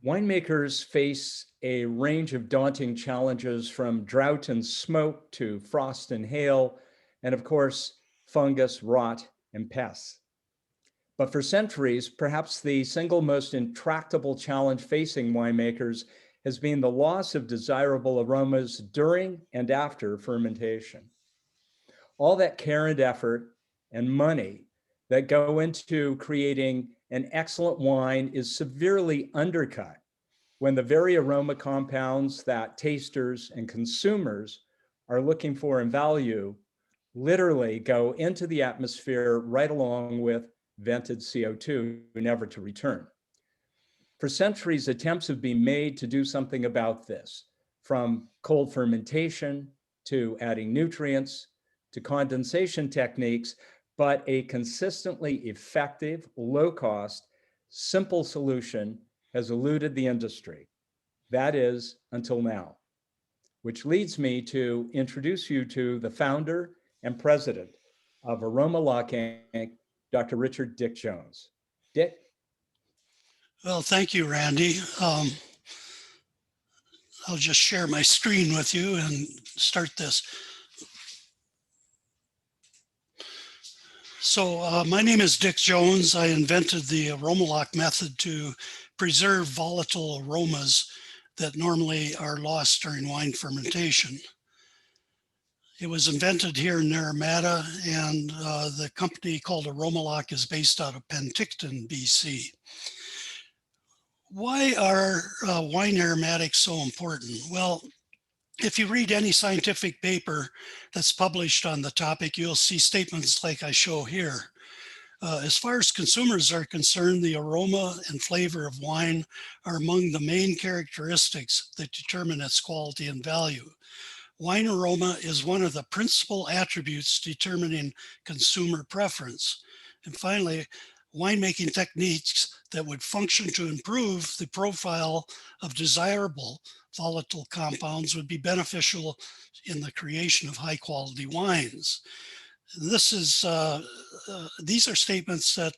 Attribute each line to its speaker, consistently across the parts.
Speaker 1: Winemakers face a range of daunting challenges from drought and smoke to frost and hail, and of course, fungus, rot, and pests. But for centuries, perhaps the single most intractable challenge facing winemakers has been the loss of desirable aromas during and after fermentation. All that care and effort and money that go into creating an excellent wine is severely undercut when the very aroma compounds that tasters and consumers are looking for and value literally go into the atmosphere right along with vented CO2, never to return. For centuries, attempts have been made to do something about this, from cold fermentation to adding nutrients to condensation techniques, but a consistently effective, low-cost, simple solution has eluded the industry. That is, until now. Which leads me to introduce you to the founder and president of AromaLoc Inc., Dr. Richard Dick Jones. Dick?
Speaker 2: Well, thank you, Randy. I'll just share my screen with you and start this. So my name is Dick Jones. I invented the AromaLoc method to preserve volatile aromas that normally are lost during wine fermentation. It was invented here in Naramata, and the company called AromaLoc is based out of Penticton, BC. Why are wine aromatics so important? Well, if you read any scientific paper that's published on the topic, you'll see statements like I show here. As far as consumers are concerned, the aroma and flavor of wine are among the main characteristics that determine its quality and value. Wine aroma is one of the principal attributes determining consumer preference. And finally, winemaking techniques that would function to improve the profile of desirable volatile compounds would be beneficial in the creation of high quality wines. This is, these are statements that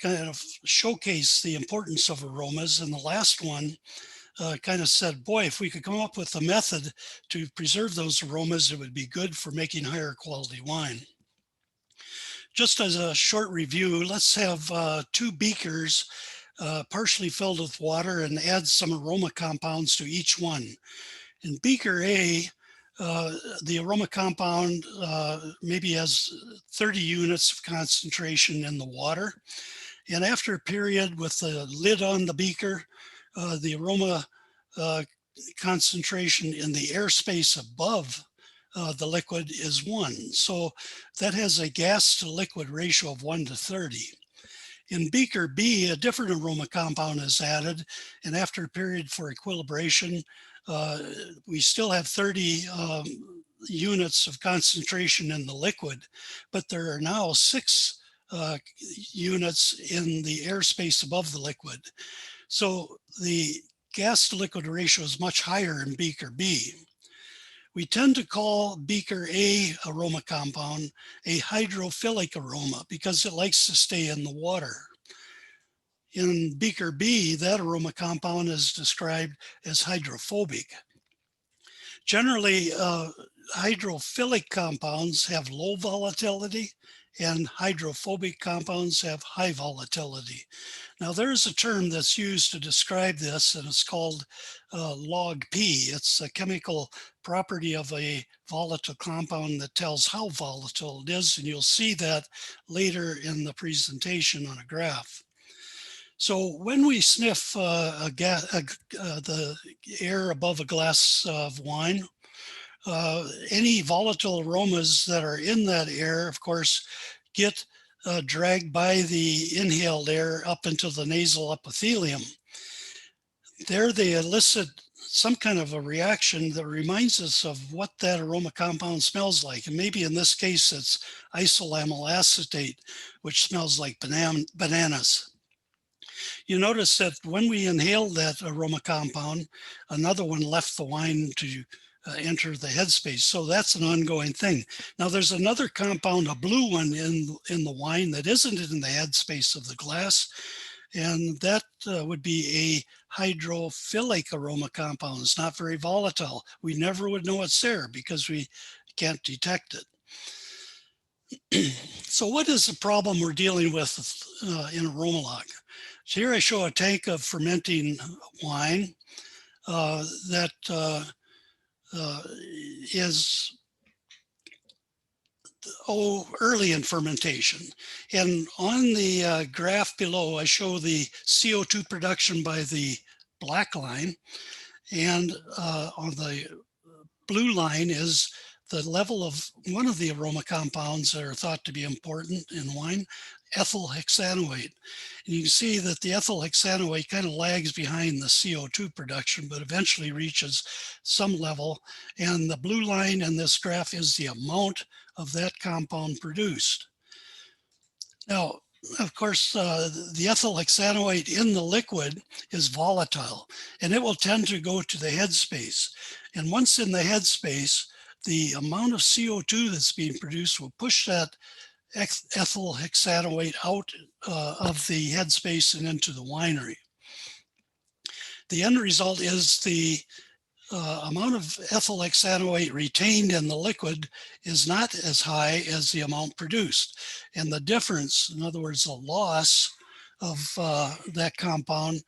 Speaker 2: kind of showcase the importance of aromas. And the last one kind of said, boy, if we could come up with a method to preserve those aromas, it would be good for making higher quality wine. Just as a short review, let's have 2 beakers partially filled with water and add some aroma compounds to each one. In beaker A, the aroma compound maybe has 30 units of concentration in the water. And after a period with the lid on the beaker, the aroma concentration in the airspace above the liquid is 1. So that has a gas to liquid ratio of 1 to 30. In beaker B, a different aroma compound is added, and after a period for equilibration, we still have 30 units of concentration in the liquid, but there are now 6 units in the airspace above the liquid. So the gas to liquid ratio is much higher in beaker B. We tend to call beaker A aroma compound a hydrophilic aroma because it likes to stay in the water. In beaker B, that aroma compound is described as hydrophobic. Generally, hydrophilic compounds have low volatility and hydrophobic compounds have high volatility. Now there's a term that's used to describe this, and it's called log P. It's a chemical property of a volatile compound that tells how volatile it is, and you'll see that later in the presentation on a graph. So when we sniff the air above a glass of wine, any volatile aromas that are in that air, of course, get dragged by the inhaled air up into the nasal epithelium. There they elicit some kind of a reaction that reminds us of what that aroma compound smells like. And maybe in this case, it's isoamyl acetate, which smells like bananas. You notice that when we inhaled that aroma compound, another one left the wine to enter the headspace. So that's an ongoing thing. Now there's another compound, a blue one in the wine that isn't in the headspace of the glass. And that would be hydrophilic aroma compound. It's not very volatile. We never would know it's there because we can't detect it. So what is the problem we're dealing with in AromaLoc? So here I show a tank of fermenting wine that is early in fermentation. And on the graph below, I show the CO2 production by the black line, and on the blue line is the level of one of the aroma compounds that are thought to be important in wine, ethyl hexanoate. And you can see that the ethyl hexanoate kind of lags behind the CO2 production, but eventually reaches some level. And the blue line in this graph is the amount of that compound produced. Now, of course, the ethyl hexanoate in the liquid is volatile, and it will tend to go to the headspace. And once in the headspace, the amount of CO2 that's being produced will push that ethyl hexanoate out of the headspace and into the winery. The end result is the amount of ethyl hexanoate retained in the liquid is not as high as the amount produced. And the difference, in other words, the loss of that compound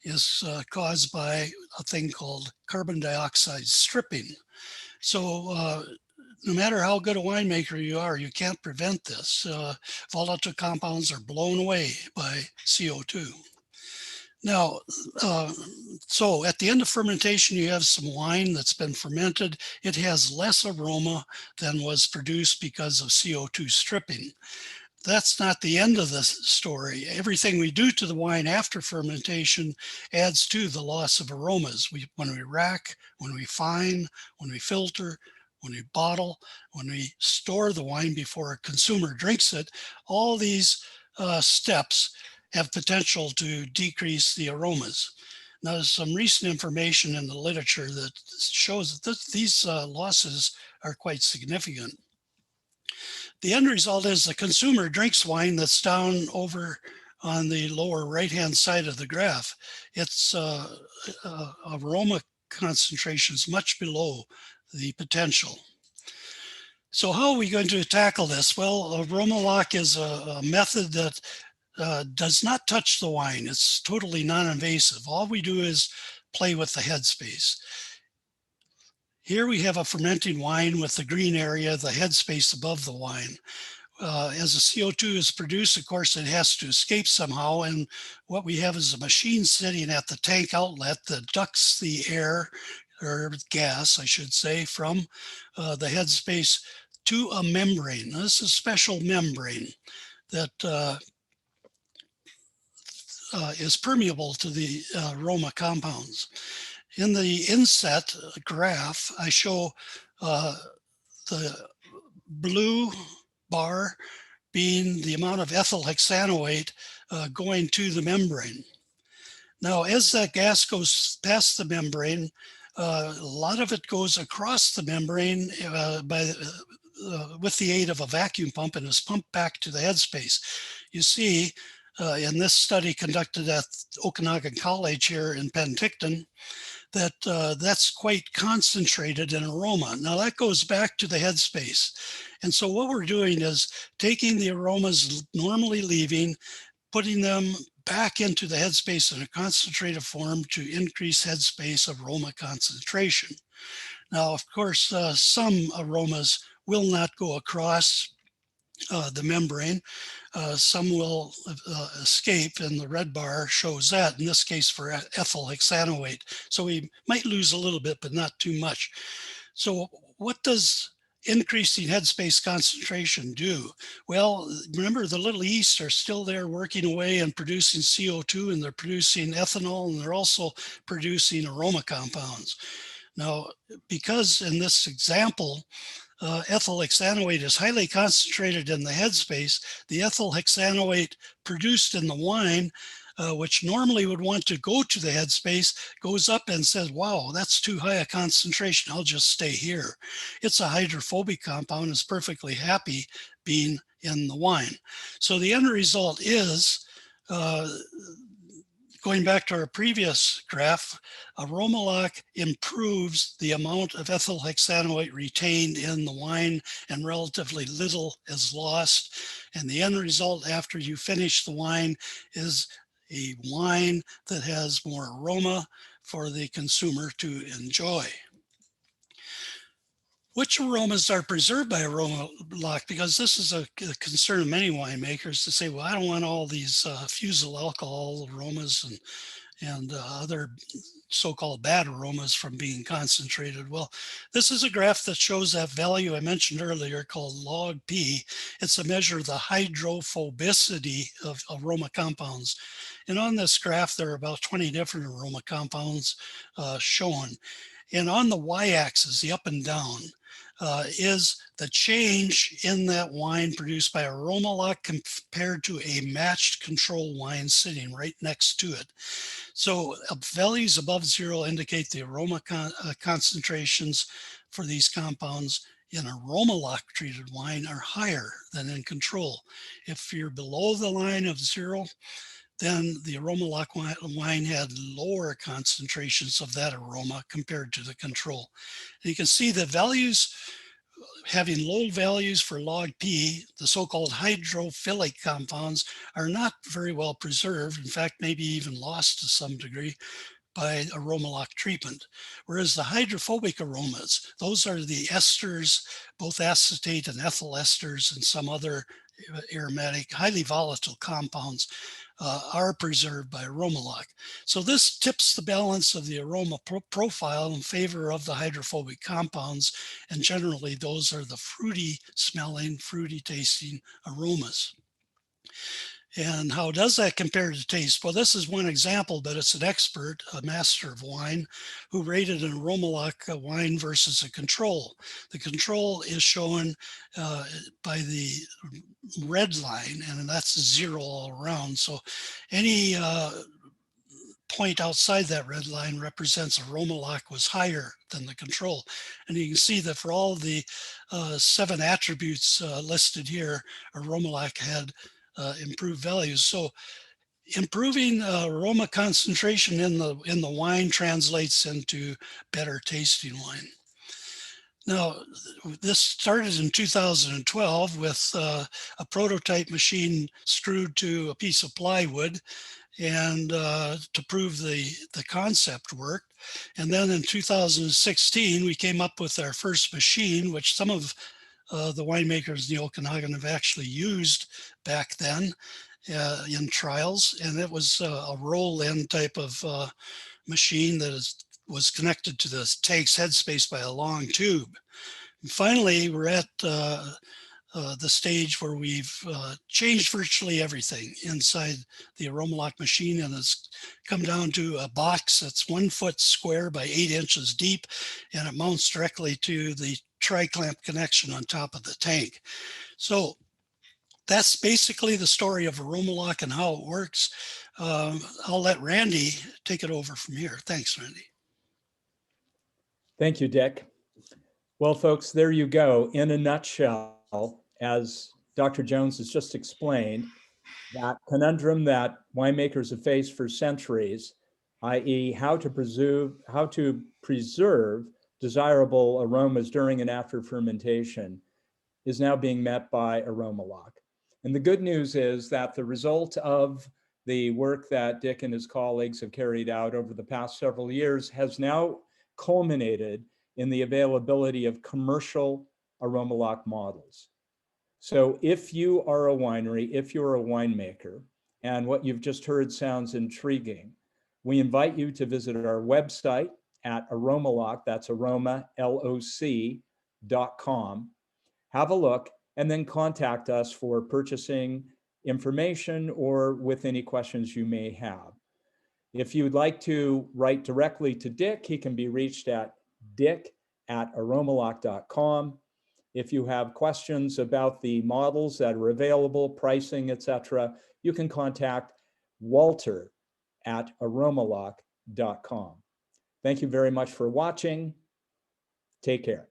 Speaker 2: is caused by a thing called carbon dioxide stripping. So no matter how good a winemaker you are, you can't prevent this. Volatile compounds are blown away by CO2. Now, so at the end of fermentation, you have some wine that's been fermented. It has less aroma than was produced because of CO2 stripping. That's not the end of the story. Everything we do to the wine after fermentation adds to the loss of aromas. When we rack, when we fine, when we filter, when we bottle, when we store the wine before a consumer drinks it, all these steps have potential to decrease the aromas. Now, there's some recent information in the literature that shows that these losses are quite significant. The end result is the consumer drinks wine that's down over on the lower right-hand side of the graph. Its aroma concentration is much below the potential. So how are we going to tackle this? Well, AromaLoc is a method that does not touch the wine. It's totally non-invasive. All we do is play with the headspace. Here we have a fermenting wine with the green area, the headspace above the wine. As the CO2 is produced, of course, it has to escape somehow. And what we have is a machine sitting at the tank outlet that ducts the air, or gas, I should say, from the headspace to a membrane. Now, this is a special membrane that is permeable to the aroma compounds. In the inset graph, I show the blue bar being the amount of ethyl hexanoate going to the membrane. Now, as that gas goes past the membrane, a lot of it goes across the membrane with the aid of a vacuum pump and is pumped back to the headspace. You see, in this study conducted at Okanagan College here in Penticton, that that's quite concentrated in aroma. Now that goes back to the headspace. And so what we're doing is taking the aromas normally leaving, putting them back into the headspace in a concentrated form to increase headspace aroma concentration. Now, of course, some aromas will not go across the membrane. Some will escape, and the red bar shows that, in this case for ethyl hexanoate. So we might lose a little bit, but not too much. So what does increasing headspace concentration do? Well, remember, the little yeast are still there working away and producing CO2, and they're producing ethanol, and they're also producing aroma compounds. Now, because in this example, ethyl hexanoate is highly concentrated in the headspace, the ethyl hexanoate produced in the wine, which normally would want to go to the headspace, goes up and says, wow, that's too high a concentration, I'll just stay here. It's a hydrophobic compound, is perfectly happy being in the wine. So the end result is Going back to our previous graph, AromaLoc improves the amount of ethyl hexanoate retained in the wine and relatively little is lost. And the end result after you finish the wine is a wine that has more aroma for the consumer to enjoy. Which aromas are preserved by AromaLoc? Because this is a concern of many winemakers to say, well, I don't want all these fusel alcohol aromas and other so-called bad aromas from being concentrated. Well, this is a graph that shows that value I mentioned earlier called log P. It's a measure of the hydrophobicity of aroma compounds. And on this graph, there are about 20 different aroma compounds shown. And on the y-axis, the up and down, is the change in that wine produced by AromaLoc compared to a matched control wine sitting right next to it. So values above zero indicate the aroma concentrations for these compounds in AromaLoc treated wine are higher than in control. If you're below the line of zero, then the AromaLoc wine had lower concentrations of that aroma compared to the control. And you can see the values having low values for log P, the so-called hydrophilic compounds, are not very well preserved. In fact, maybe even lost to some degree by AromaLoc treatment. Whereas the hydrophobic aromas, those are the esters, both acetate and ethyl esters and some other aromatic, highly volatile compounds are preserved by AromaLoc. So this tips the balance of the aroma profile in favor of the hydrophobic compounds, and generally those are the fruity smelling, fruity tasting aromas. And how does that compare to taste? Well, this is one example, but it's an expert, a master of wine, who rated an AromaLoc wine versus a control. The control is shown by the red line, and that's zero all around. So any point outside that red line represents AromaLoc was higher than the control. And you can see that for all the 7 attributes listed here, AromaLoc had improved values. So improving aroma concentration in the wine translates into better tasting wine. Now, this started in 2012 with a prototype machine screwed to a piece of plywood and to prove the concept worked. And then in 2016, we came up with our first machine, which some of the winemakers in the Okanagan have actually used back then in trials. And it was a roll-in type of machine that was connected to the tank's headspace by a long tube. And finally, we're at the stage where we've changed virtually everything inside the AromaLoc machine, and it's come down to a box that's 1 foot square by 8 inches deep, and it mounts directly to the tri-clamp connection on top of the tank. So that's basically the story of AromaLoc and how it works. I'll let Randy take it over from here. Thanks, Randy.
Speaker 1: Thank you, Dick. Well, folks, there you go. In a nutshell, as Dr. Jones has just explained, that conundrum that winemakers have faced for centuries, i.e. how to preserve desirable aromas during and after fermentation, is now being met by AromaLoc. And the good news is that the result of the work that Dick and his colleagues have carried out over the past several years has now culminated in the availability of commercial AromaLoc models. So if you are a winery, if you're a winemaker, and what you've just heard sounds intriguing, we invite you to visit our website at AromaLoc, that's AromaLoc.com. Have a look, and then contact us for purchasing information or with any questions you may have. If you'd like to write directly to Dick, he can be reached at dick@aromaloc.com. If you have questions about the models that are available, pricing, etc., you can contact walter@aromaloc.com. Thank you very much for watching. Take care.